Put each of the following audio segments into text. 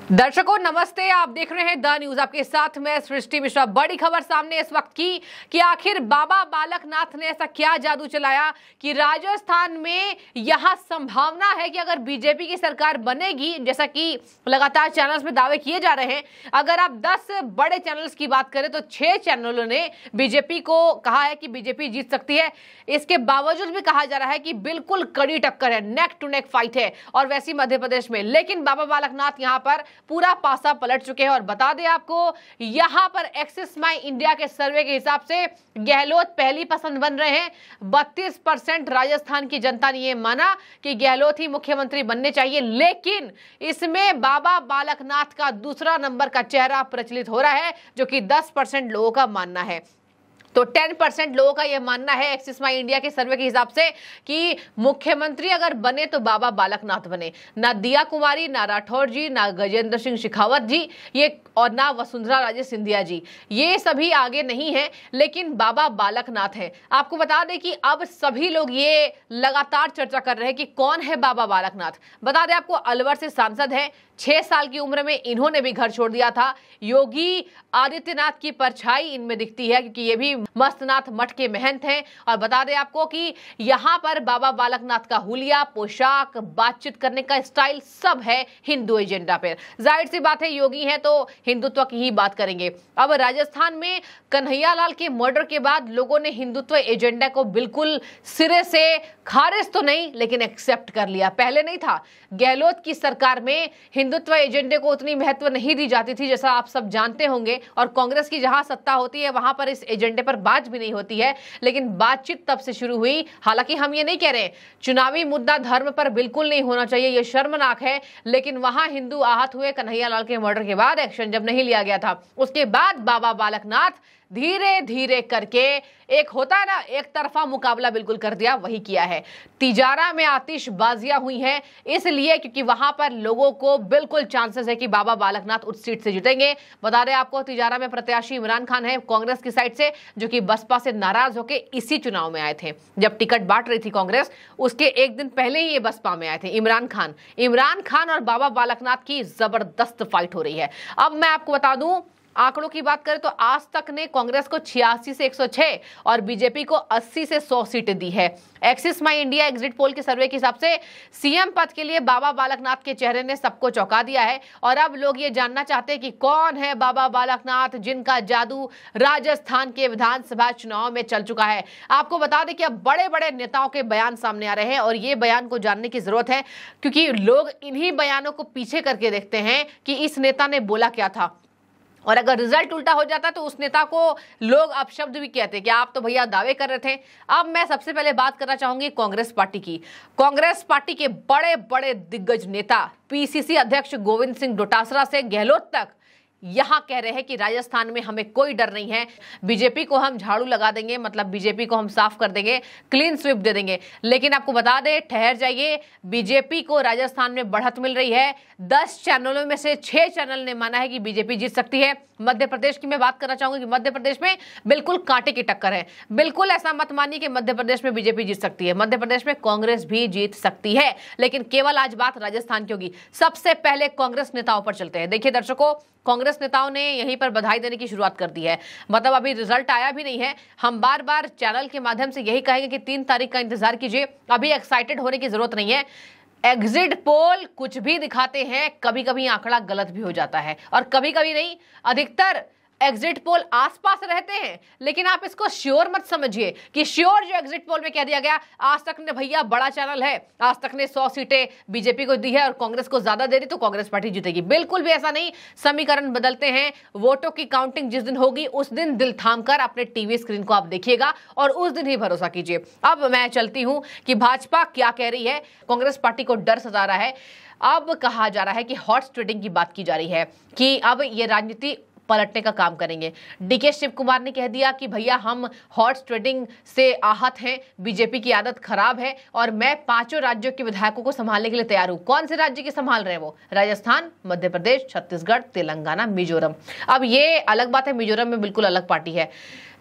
दर्शकों नमस्ते, आप देख रहे हैं द न्यूज। आपके साथ मैं सृष्टि मिश्रा। बड़ी खबर सामने इस वक्त की कि आखिर बाबा बालकनाथ ने ऐसा क्या जादू चलाया कि राजस्थान में यहां संभावना है कि अगर बीजेपी की सरकार बनेगी, जैसा कि लगातार चैनल्स में दावे किए जा रहे हैं, अगर आप 10 बड़े चैनल्स की बात करें तो 6 चैनलों ने बीजेपी को कहा है कि बीजेपी जीत सकती है। इसके बावजूद भी कहा जा रहा है कि बिल्कुल कड़ी टक्कर है, नेक टू नेक फाइट है, और वैसी मध्य प्रदेश में। लेकिन बाबा बालकनाथ यहां पर पूरा पासा पलट चुके हैं। और बता दें आपको, यहां पर एक्सिस माई इंडिया के सर्वे के हिसाब से गहलोत पहली पसंद बन रहे हैं। 32% राजस्थान की जनता ने यह माना कि गहलोत ही मुख्यमंत्री बनने चाहिए। लेकिन इसमें बाबा बालकनाथ का दूसरा नंबर का चेहरा प्रचलित हो रहा है, जो कि 10% लोगों का मानना है। तो 10% लोगों का यह मानना है एक्सिस माई इंडिया के सर्वे के हिसाब से कि मुख्यमंत्री अगर बने तो बाबा बालकनाथ बने। ना दिया कुमारी, ना राठौर जी, ना गजेंद्र सिंह शेखावत जी, ये और ना वसुंधरा राजे सिंधिया जी, ये सभी आगे नहीं है, लेकिन बाबा बालकनाथ है। आपको बता दें कि अब सभी लोग ये लगातार चर्चा कर रहे हैं कि कौन है बाबा बालकनाथ। बता दें आपको, अलवर से सांसद है, 6 साल की उम्र में इन्होंने भी घर छोड़ दिया था। योगी आदित्यनाथ की परछाई इनमें दिखती है, क्योंकि ये भी मस्तनाथ मठ के महंत हैं। और बता दें आपको कि यहाँ पर बाबा बालकनाथ का हुलिया, पोशाक, बातचीत करने का स्टाइल सब है हिंदू एजेंडा पर। जाहिर सी बात है, योगी हैं तो हिंदुत्व की ही बात करेंगे। अब राजस्थान में कन्हैयालाल के मर्डर के बाद लोगों ने हिंदुत्व एजेंडा को बिल्कुल सिरे से खारिज तो नहीं, लेकिन एक्सेप्ट कर लिया। पहले नहीं था। गहलोत की सरकार में हिंदुत्व एजेंडे को उतनी महत्व नहीं दी जाती थी, जैसा आप सब जानते होंगे। और कांग्रेस की जहां सत्ता होती है वहां पर इस एजेंडे पर बात भी नहीं होती है। लेकिन बातचीत तब से शुरू हुई। हालांकि हम ये नहीं कह रहे चुनावी मुद्दा धर्म पर बिल्कुल नहीं होना चाहिए, ये शर्मनाक है। लेकिन वहां हिंदू आहत हुए कन्हैयालाल के मर्डर के बाद, एक्शन जब नहीं लिया गया था। उसके बाद बाबा बालकनाथ धीरे धीरे करके एक होता है ना, एक तरफा मुकाबला बिल्कुल कर दिया, वही किया है। तिजारा में आतिशबाजियां हुई हैं इसलिए क्योंकि वहां पर लोगों को बिल्कुल चांसेस है कि बाबा बालकनाथ उस सीट से जीतेंगे। बता दें आपको, तिजारा में प्रत्याशी इमरान खान है कांग्रेस की साइड से, जो कि बसपा से नाराज होकर इसी चुनाव में आए थे। जब टिकट बांट रही थी कांग्रेस, उसके एक दिन पहले ही ये बसपा में आए थे। इमरान खान और बाबा बालकनाथ की जबरदस्त फाइट हो रही है। अब मैं आपको बता दूं, आंकड़ों की बात करें तो आज तक ने कांग्रेस को 86 से 106 और बीजेपी को 80 से 100 सीटें दी है। एक्सिस माई इंडिया एग्जिट पोल के सर्वे के हिसाब से सीएम पद के लिए बाबा बालकनाथ के चेहरे ने सबको चौंका दिया है। और अब लोग ये जानना चाहते हैं कि कौन है बाबा बालकनाथ, जिनका जादू राजस्थान के विधानसभा चुनाव में चल चुका है। आपको बता दें कि अब बड़े बड़े नेताओं के बयान सामने आ रहे हैं, और ये बयान को जानने की जरूरत है, क्योंकि लोग इन्हीं बयानों को पीछे करके देखते हैं कि इस नेता ने बोला क्या था। और अगर रिजल्ट उल्टा हो जाता तो उस नेता को लोग अपशब्द भी कहते कि आप तो भैया दावे कर रहे थे। अब मैं सबसे पहले बात करना चाहूंगी कांग्रेस पार्टी की। कांग्रेस पार्टी के बड़े बड़े दिग्गज नेता, पीसीसी अध्यक्ष गोविंद सिंह डोटासरा से गहलोत तक, यहां कह रहे हैं कि राजस्थान में हमें कोई डर नहीं है, बीजेपी को हम झाड़ू लगा देंगे, मतलब बीजेपी को हम साफ कर देंगे, क्लीन स्वीप दे देंगे। लेकिन आपको बता दें, ठहर जाइए, बीजेपी को राजस्थान में बढ़त मिल रही है। 10 चैनलों में से 6 चैनल ने माना है कि बीजेपी जीत सकती है। मध्य प्रदेश की मैं बात करना चाहूंगी कि मध्य प्रदेश में बिल्कुल कांटे की टक्कर है। बिल्कुल ऐसा मत मानिए कि मध्य प्रदेश में बीजेपी जीत सकती है। मध्य प्रदेश में कांग्रेस भी जीत सकती है, लेकिन केवल आज बात राजस्थान की होगी। सबसे पहले कांग्रेस नेताओं पर चलते हैं। देखिए दर्शकों, कांग्रेस नेताओं ने यहीं पर बधाई देने की शुरुआत कर दी है। मतलब अभी रिजल्ट आया भी नहीं है। हम बार बार चैनल के माध्यम से यही कहेंगे कि 3 तारीख का इंतजार कीजिए। अभी एक्साइटेड होने की जरूरत नहीं है। एग्जिट पोल कुछ भी दिखाते हैं, कभी कभी आंकड़ा गलत भी हो जाता है, और कभी कभी नहीं, अधिकतर एग्जिट पोल आसपास रहते हैं। लेकिन आप इसको श्योर मत समझिए कि श्योर जो एग्जिट पोल में कह दिया गया, आज तक ने भैया बड़ा चैनल है, आज तक ने 100 सीटें बीजेपी को दी है और कांग्रेस को ज्यादा दे दी तो कांग्रेस पार्टी जीतेगी। बिल्कुल भी ऐसा नहीं। समीकरण बदलते हैं। वोटों की काउंटिंग जिस दिन होगी उस दिन दिल थाम कर अपने टीवी स्क्रीन को आप देखिएगा और उस दिन ही भरोसा कीजिए। अब मैं चलती हूं कि भाजपा क्या कह रही है। कांग्रेस पार्टी को डर सता रहा है। अब कहा जा रहा है कि हॉर्स ट्रेडिंग की बात की जा रही है कि अब ये राजनीति पलटने का काम करेंगे। डीके शिव कुमार ने कह दिया कि भैया हम हॉर्स ट्रेडिंग से आहत हैं, बीजेपी की आदत खराब है और मैं 5 राज्यों के विधायकों को संभालने के लिए तैयार हूं। कौन से राज्य के संभाल रहे हैं वो? राजस्थान, मध्य प्रदेश, छत्तीसगढ़, तेलंगाना, मिजोरम। अब ये अलग बात है, मिजोरम में बिल्कुल अलग पार्टी है।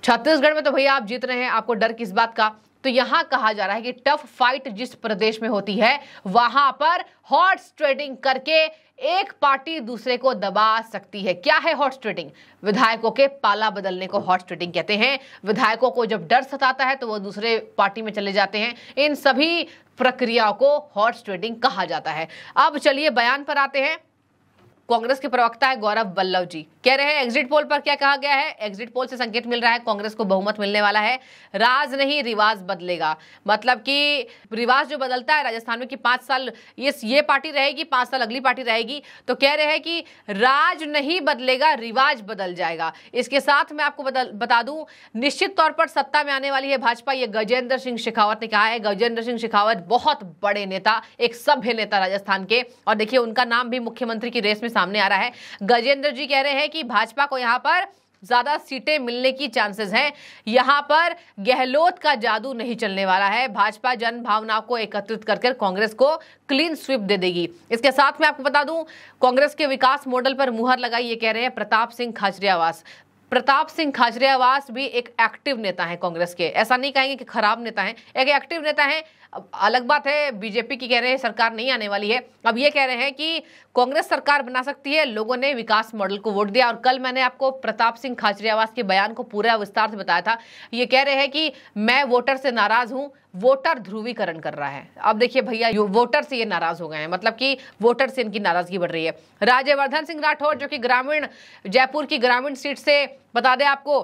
छत्तीसगढ़ में तो भैया आप जीत रहे हैं, आपको डर किस बात का? तो यहां कहा जा रहा है कि टफ फाइट जिस प्रदेश में होती है वहां पर हॉर्स ट्रेडिंग करके एक पार्टी दूसरे को दबा सकती है। क्या है हॉर्स ट्रेडिंग? विधायकों के पाला बदलने को हॉर्स ट्रेडिंग कहते हैं। विधायकों को जब डर सताता है तो वो दूसरे पार्टी में चले जाते हैं। इन सभी प्रक्रियाओं को हॉर्स ट्रेडिंग कहा जाता है। अब चलिए बयान पर आते हैं। कांग्रेस के प्रवक्ता है गौरव वल्लभ जी, कह रहे हैं एग्जिट पोल पर क्या कहा गया है। एग्जिट पोल से संकेत मिल रहा है कांग्रेस को बहुमत मिलने वाला है। राज नहीं रिवाज बदलेगा, मतलब कि रिवाज जो बदलता है राजस्थान में कि 5 साल ये पार्टी रहेगी, 5 साल अगली पार्टी रहेगी, तो कह रहे हैं कि राज नहीं बदलेगा, रिवाज बदल जाएगा। इसके साथ मैं आपको बता दूं, निश्चित तौर पर सत्ता में आने वाली है भाजपा, ये गजेंद्र सिंह शेखावत ने कहा है। गजेंद्र सिंह शेखावत बहुत बड़े नेता, एक सभ्य नेता राजस्थान के, और देखिए उनका नाम भी मुख्यमंत्री की रेस में सामने आ रहा है। गजेंद्र जी कह रहे हैं कि भाजपा को यहां पर ज्यादा सीटें मिलने की चांसेस हैं। यहां पर गहलोत का जादू नहीं चलने वाला है। भाजपा जन भावनाओं को एकत्रित कर कांग्रेस को क्लीन स्वीप दे देगी। इसके साथ में आपको बता दूं, कांग्रेस के विकास मॉडल पर मुहर लगाई, ये कह रहे हैं प्रताप सिंह खाचरियावास। प्रताप सिंह खाचरियावास भी एक एक्टिव नेता है कांग्रेस के, ऐसा नहीं कहेंगे कि खराब नेता है, एक एक्टिव नेता है। अलग बात है बीजेपी की कह रहे हैं सरकार नहीं आने वाली है, अब ये कह रहे हैं कि कांग्रेस सरकार बना सकती है। लोगों ने विकास मॉडल को वोट दिया, और कल मैंने आपको प्रताप सिंह खाचरियावास के बयान को पूरा विस्तार से बताया था। ये कह रहे हैं कि मैं वोटर से नाराज हूं, वोटर ध्रुवीकरण कर रहा है। अब देखिए भैया, वोटर से ये नाराज हो गए हैं, मतलब कि वोटर से इनकी नाराजगी बढ़ रही है। राज्यवर्धन सिंह राठौर जो कि जयपुर की ग्रामीण सीट से, बता दें आपको,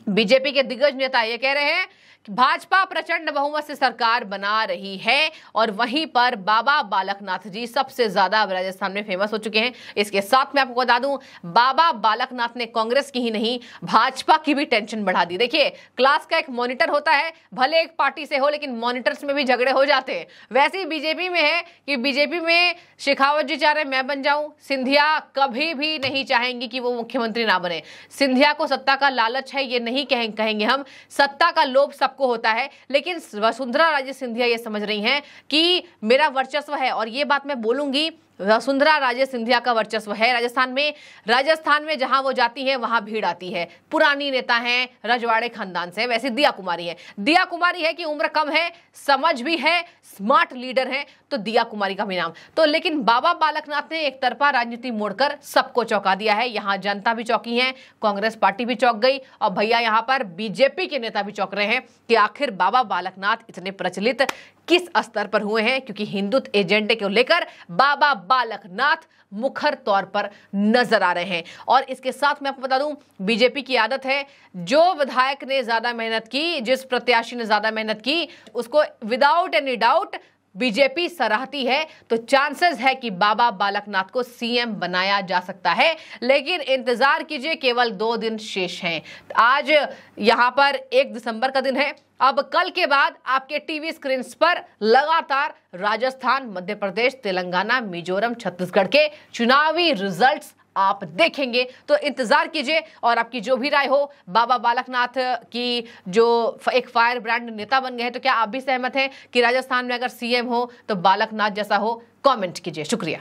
बीजेपी के दिग्गज नेता, ये कह रहे हैं भाजपा प्रचंड बहुमत से सरकार बना रही है, और वहीं पर बाबा बालकनाथ जी सबसे ज्यादा राजस्थान में फेमस हो चुके हैं। इसके साथ में आपको बता दूं, बाबा बालकनाथ ने कांग्रेस की ही नहीं भाजपा की भी टेंशन बढ़ा दी। देखिए, क्लास का एक मॉनिटर होता है, भले एक पार्टी से हो लेकिन मॉनिटर्स में भी झगड़े हो जाते हैं। वैसे ही बीजेपी में है कि बीजेपी में शेखावत जी चाह रहे मैं बन जाऊं, सिंधिया कभी भी नहीं चाहेंगी कि वो मुख्यमंत्री ना बने। सिंधिया को सत्ता का लालच है, ये नहीं कहेंगे हम, सत्ता का लोभ को होता है, लेकिन वसुंधरा राजे सिंधिया ये समझ रही हैं कि मेरा वर्चस्व है, और ये बात मैं बोलूंगी, वसुंधरा राजे सिंधिया का वर्चस्व है राजस्थान में जहां वो जाती है वहां भीड़ आती है। पुरानी नेता हैं, रजवाड़े खानदान से। वैसे दिया कुमारी है कि उम्र कम है, समझ भी है, स्मार्ट लीडर है, तो दिया कुमारी का भी नाम तो। लेकिन बाबा बालकनाथ ने एक तरफा राजनीति मोड़कर सबको चौंका दिया है। यहां जनता भी चौंकी है, कांग्रेस पार्टी भी चौंक गई, और भैया यहां पर बीजेपी के नेता भी चौंक रहे हैं कि आखिर बाबा बालकनाथ इतने प्रचलित किस स्तर पर हुए हैं, क्योंकि हिंदुत्व एजेंडे को लेकर बाबा बालकनाथ मुखर तौर पर नजर आ रहे हैं। और इसके साथ मैं आपको बता दूं, बीजेपी की आदत है, जो विधायक ने ज्यादा मेहनत की, जिस प्रत्याशी ने ज्यादा मेहनत की, उसको विदाउट एनी डाउट बीजेपी सराहती है। तो चांसेस है कि बाबा बालकनाथ को सीएम बनाया जा सकता है, लेकिन इंतजार कीजिए, केवल 2 दिन शेष हैं। आज यहां पर 1 दिसंबर का दिन है। अब कल के बाद आपके टीवी स्क्रीन पर लगातार राजस्थान, मध्य प्रदेश, तेलंगाना, मिजोरम, छत्तीसगढ़ के चुनावी रिजल्ट्स आप देखेंगे, तो इंतजार कीजिए। और आपकी जो भी राय हो, बाबा बालकनाथ की जो एक फायर ब्रांड नेता बन गए हैं, तो क्या आप भी सहमत हैं कि राजस्थान में अगर सीएम हो तो बालकनाथ जैसा हो? कमेंट कीजिए। शुक्रिया।